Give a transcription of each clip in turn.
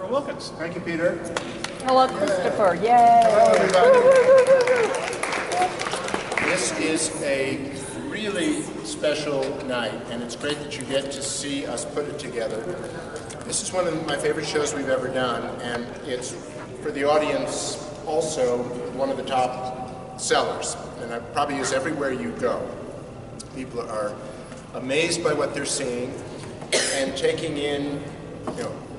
Christopher Wilkins. Thank you, Peter. Hello, Christopher. Yay! Hello, everybody. This is a really special night, and it's great that you get to see us put it together. This is one of my favorite shows we've ever done, and it's, for the audience, also one of the top sellers, and it probably is everywhere you go. People are amazed by what they're seeing and taking in,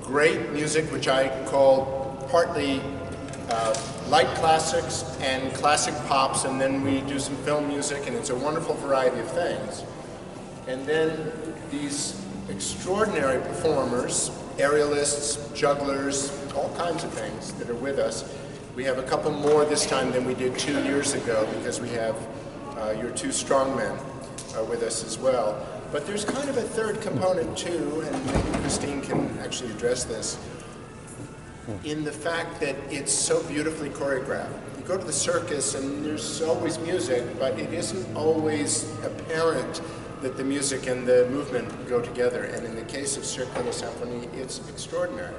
great music, which I call partly light classics and classic pops, and then we do some film music, and it's a wonderful variety of things. And then these extraordinary performers, aerialists, jugglers, all kinds of things that are with us. We have a couple more this time than we did 2 years ago, because we have your two strongmen with us as well. But there's kind of a third component too, and maybe Christine can actually address this, in the fact that it's so beautifully choreographed. You go to the circus and there's always music, but it isn't always apparent that the music and the movement go together. And in the case of Cirque and Symphonie, it's extraordinary.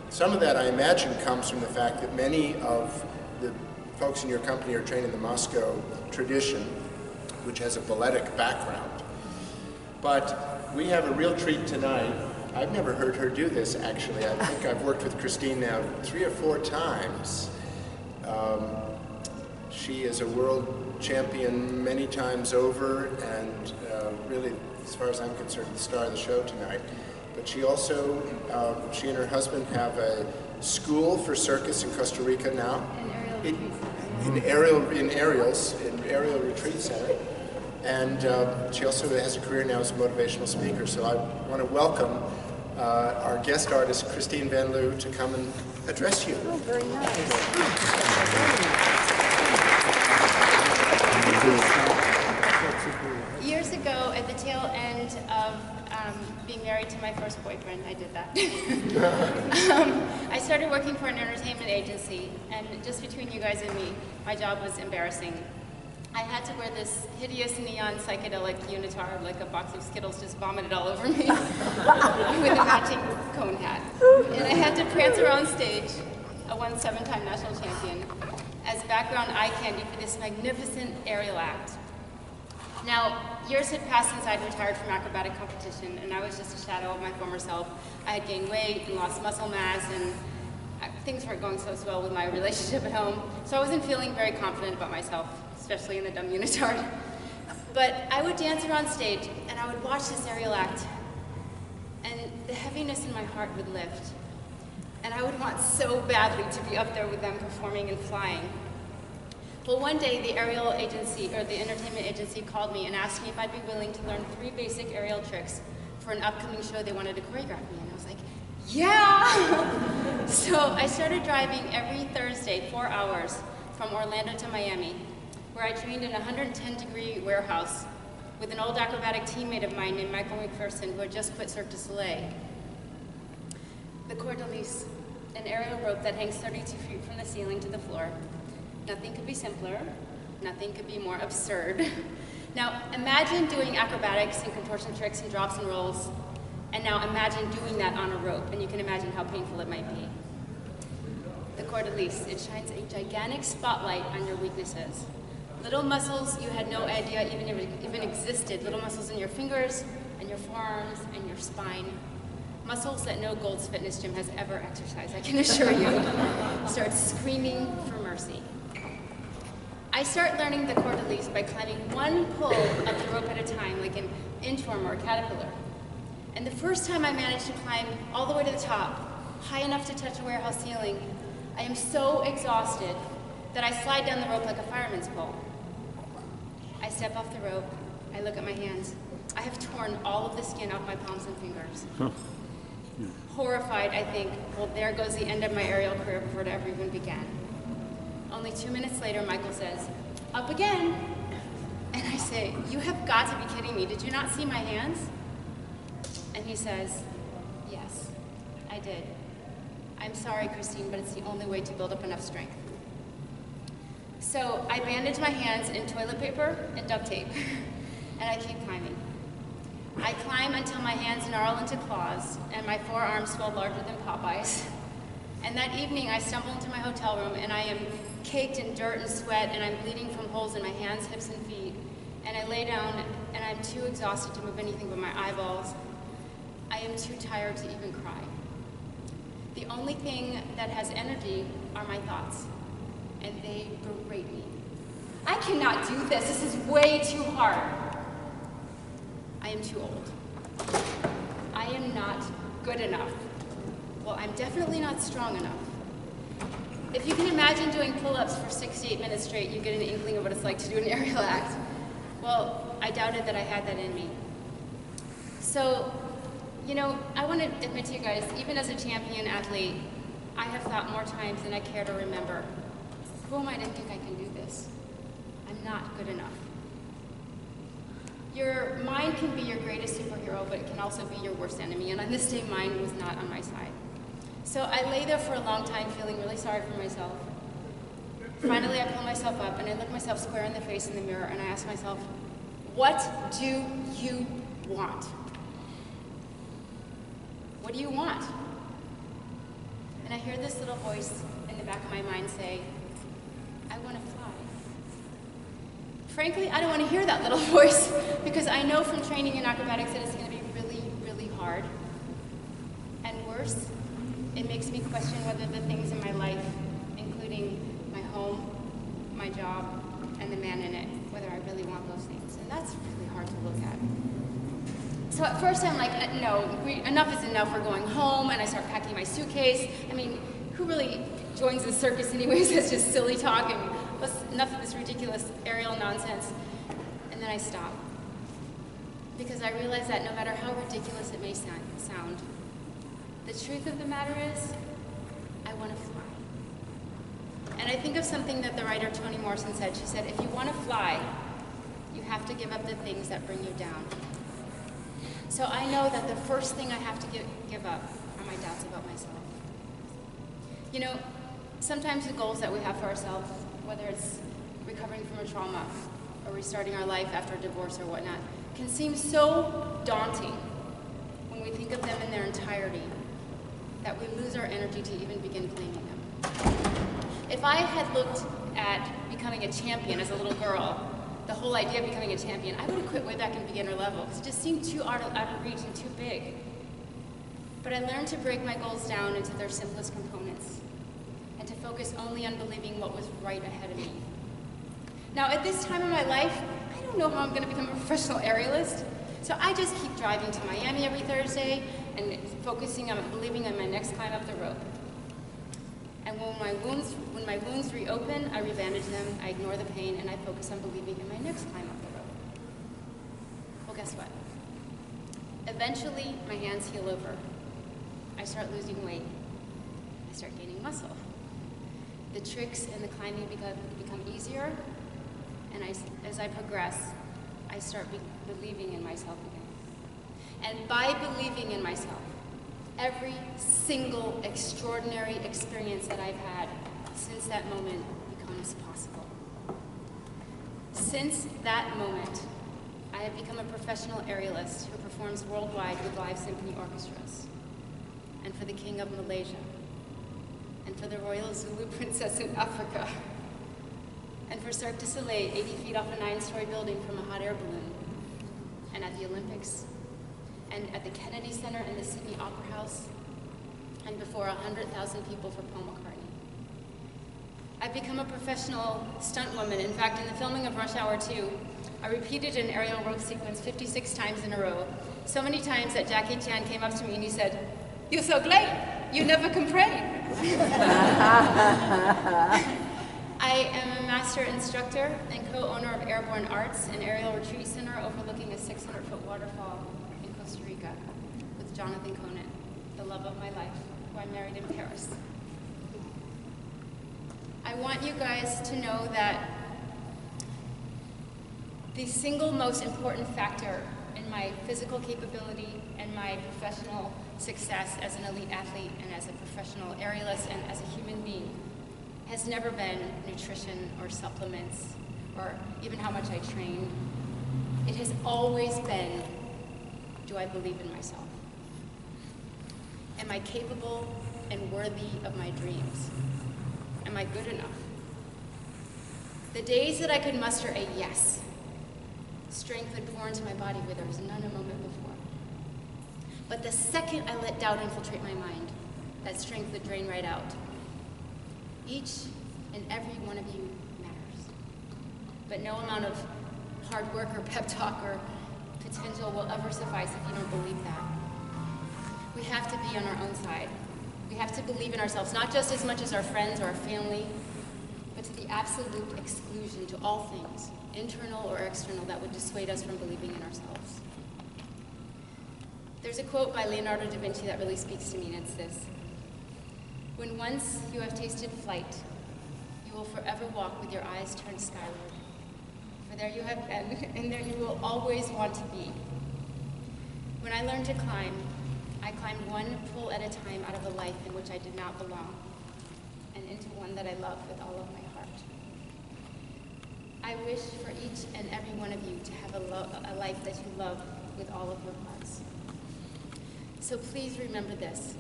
Some of that, I imagine, comes from the fact that many of the folks in your company are trained in the Moscow tradition, which has a balletic background. But we have a real treat tonight. I've never heard her do this, actually. I think I've worked with Christine now 3 or 4 times. She is a world champion many times over, and really, as far as I'm concerned, the star of the show tonight. But she also, she and her husband have a school for circus in Costa Rica now. In aerial retreat center. And she also has a career now as a motivational speaker. So I want to welcome our guest artist, Christine Van Loo, to come and address you. Oh, very nice. Years ago, at the tail end of being married to my first boyfriend, I did that. I started working for an entertainment agency, and just between you guys and me, my job was embarrassing. I had to wear this hideous neon psychedelic unitard, like a box of Skittles just vomited all over me, with a matching cone hat. And I had to prance around stage, a 7-time national champion, as background eye candy for this magnificent aerial act. Now, years had passed since I'd retired from acrobatic competition, and I was just a shadow of my former self. I had gained weight and lost muscle mass, and things weren't going so well with my relationship at home, so I wasn't feeling very confident about myself, especially in the dumb unitard. But I would dance around stage, and I would watch this aerial act, and the heaviness in my heart would lift. And I would want so badly to be up there with them performing and flying. Well, one day the aerial agency, or the entertainment agency, called me and asked me if I'd be willing to learn 3 basic aerial tricks for an upcoming show they wanted to choreograph me, and I was like, yeah! So I started driving every Thursday 4 hours from Orlando to Miami, where I trained in a 110-degree warehouse with an old acrobatic teammate of mine named Michael McPherson, who had just quit Cirque du Soleil. The corde de lis, an aerial rope that hangs 32 feet from the ceiling to the floor. Nothing could be simpler, nothing could be more absurd. Now, imagine doing acrobatics and contortion tricks and drops and rolls, and now imagine doing that on a rope, and you can imagine how painful it might be. The corde de lis, it shines a gigantic spotlight on your weaknesses. Little muscles you had no idea even existed, little muscles in your fingers, and your forearms, and your spine. Muscles that no Gold's Fitness gym has ever exercised, I can assure you. Start screaming for mercy. I start learning the corde de lis by climbing 1 pull of the rope at a time, like an inchworm or a caterpillar. And the first time I managed to climb all the way to the top, high enough to touch a warehouse ceiling, I am so exhausted that I slide down the rope like a fireman's pole. I step off the rope, I look at my hands. I have torn all of the skin off my palms and fingers. Horrified, I think, well, there goes the end of my aerial career before it ever even began. Only 2 minutes later, Michael says, "Up again." And I say, "You have got to be kidding me. Did you not see my hands?" And he says, "Yes, I did. I'm sorry, Christine, but it's the only way to build up enough strength." So I bandage my hands in toilet paper and duct tape, and I keep climbing. I climb until my hands gnarl into claws, and my forearms swell larger than Popeye's. And that evening, I stumble into my hotel room, and I am caked in dirt and sweat, and I'm bleeding from holes in my hands, hips, and feet. And I lay down, and I'm too exhausted to move anything but my eyeballs. I am too tired to even cry. The only thing that has energy are my thoughts, and they berate me. I cannot do this. This is way too hard. I am too old. I am not good enough. Well, I'm definitely not strong enough. If you can imagine doing pull-ups for 6 to 8 minutes straight, you get an inkling of what it's like to do an aerial act. Well, I doubted that I had that in me. So, you know, I want to admit to you guys, even as a champion athlete, I have thought more times than I care to remember, who am I to think I can do this? I'm not good enough. Your mind can be your greatest superhero, but it can also be your worst enemy, and on this day, mine was not on my side. So I lay there for a long time feeling really sorry for myself. Finally, I pull myself up, and I look myself square in the face in the mirror, and I ask myself, what do you want? What do you want? And I hear this little voice in the back of my mind say, I want to fly. Frankly, I don't want to hear that little voice because I know from training in acrobatics that it's going to be really, really hard. And worse, it makes me question whether the things in my life, including my home, my job, and the man in it, whether I really want those things. And that's really hard to look at. So at first I'm like, no, enough is enough, we're going home, and I start packing my suitcase. I mean, who really joins the circus anyways? That's just silly talk, and enough of this ridiculous aerial nonsense. And then I stop. Because I realize that no matter how ridiculous it may sound, the truth of the matter is, I want to fly. And I think of something that the writer Toni Morrison said. She said, if you want to fly, you have to give up the things that bring you down. So I know that the first thing I have to give up are my doubts about myself. You know, sometimes the goals that we have for ourselves, whether it's recovering from a trauma or restarting our life after a divorce or whatnot, can seem so daunting when we think of them in their entirety that we lose our energy to even begin claiming them. If I had looked at becoming a champion as a little girl, the whole idea of becoming a champion, I would have quit way back in beginner level because it just seemed too out of reach and too big. But I learned to break my goals down into their simplest components and to focus only on believing what was right ahead of me. Now, at this time in my life, I don't know how I'm going to become a professional aerialist, so I just keep driving to Miami every Thursday and focusing on believing on my next climb up the rope. And when my wounds reopen, I rebandage them, I ignore the pain, and I focus on believing in my next climb up the rope. Well, guess what? Eventually, my hands heal over. I start losing weight. I start gaining muscle. The tricks and the climbing become easier, and as I progress, I start believing in myself again. And by believing in myself, every single extraordinary experience that I've had since that moment becomes possible. Since that moment, I have become a professional aerialist who performs worldwide with live symphony orchestras, and for the King of Malaysia, and for the Royal Zulu Princess in Africa, and for Cirque du Soleil, 80 feet off a 9-story building from a hot air balloon, and at the Olympics, and at the Kennedy Center and the Sydney Opera House, and before 100,000 people for Paul McCartney. I've become a professional stunt woman. In fact, in the filming of Rush Hour 2, I repeated an aerial rope sequence 56 times in a row, so many times that Jackie Chan came up to me and he said, "You're so great, you never complain." I am a master instructor and co-owner of Airborne Arts, an aerial retreat center overlooking a 600-foot waterfall in Costa Rica with Jonathan Conant, the love of my life, who I married in Paris. I want you guys to know that the single most important factor in my physical capability and my professional success as an elite athlete and as a professional aerialist and as a human being has never been nutrition or supplements or even how much I trained. It has always been, do I believe in myself? Am I capable and worthy of my dreams? Am I good enough? The days that I could muster a yes, strength would pour into my body where there was none a moment before. But the second I let doubt infiltrate my mind, that strength would drain right out. Each and every one of you matters. But no amount of hard work or pep talk or potential will ever suffice if you don't believe that. We have to be on our own side. We have to believe in ourselves, not just as much as our friends or our family, but to the absolute exclusion to all things, internal or external, that would dissuade us from believing in ourselves. There's a quote by Leonardo da Vinci that really speaks to me, and it's this: "When once you have tasted flight, you will forever walk with your eyes turned skyward. For there you have been, and there you will always want to be." When I learned to climb, I climbed one pull at a time out of a life in which I did not belong, and into one that I love with all of my heart. I wish for each and every one of you to have a life that you love with all of your hearts. So please remember this.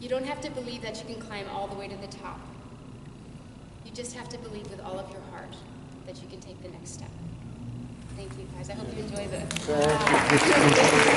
You don't have to believe that you can climb all the way to the top. You just have to believe with all of your heart that you can take the next step. Thank you, guys. I hope you enjoy this.